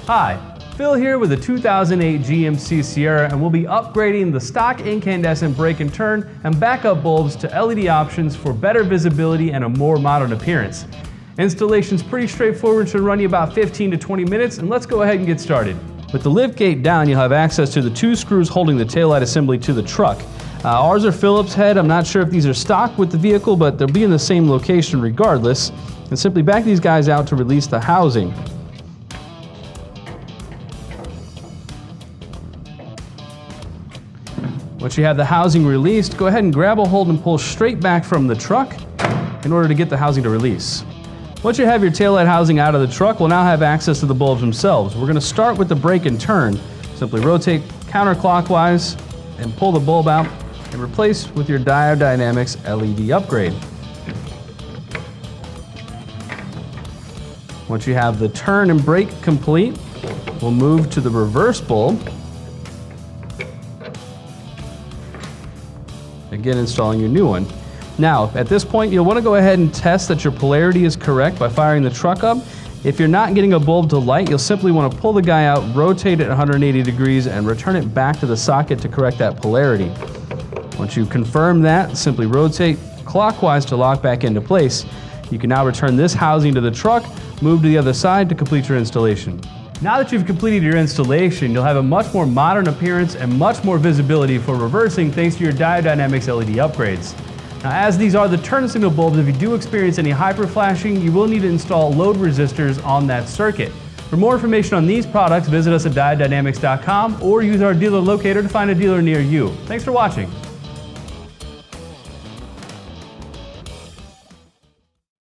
Hi, Phil here with a 2008 GMC Sierra, and we'll be upgrading the stock incandescent brake and turn and backup bulbs to LED options for better visibility and a more modern appearance. Installation's pretty straightforward, should run you about 15 to 20 minutes, and let's go ahead and get started. With the lift gate down, you'll have access to the two screws holding the taillight assembly to the truck. Ours are Phillips head. I'm not sure if these are stock with the vehicle, but they'll be in the same location regardless. And simply back these guys out to release the housing. Once you have the housing released, go ahead and grab a hold and pull straight back from the truck in order to get the housing to release. Once you have your taillight housing out of the truck, we'll now have access to the bulbs themselves. We're going to start with the brake and turn. Simply rotate counterclockwise and pull the bulb out and replace with your Diode Dynamics LED upgrade. Once you have the turn and brake complete, we'll move to the reverse bulb. Again, installing your new one. Now, at this point, you'll want to go ahead and test that your polarity is correct by firing the truck up. If you're not getting a bulb to light, you'll simply want to pull the guy out, rotate it 180 degrees, and return it back to the socket to correct that polarity. Once you confirm that, simply rotate clockwise to lock back into place. You can now return this housing to the truck, move to the other side to complete your installation. Now that you've completed your installation, you'll have a much more modern appearance and much more visibility for reversing thanks to your Diode Dynamics LED upgrades. Now, as these are the turn signal bulbs, if you do experience any hyper flashing, you will need to install load resistors on that circuit. For more information on these products, visit us at diodedynamics.com or use our dealer locator to find a dealer near you. Thanks for watching.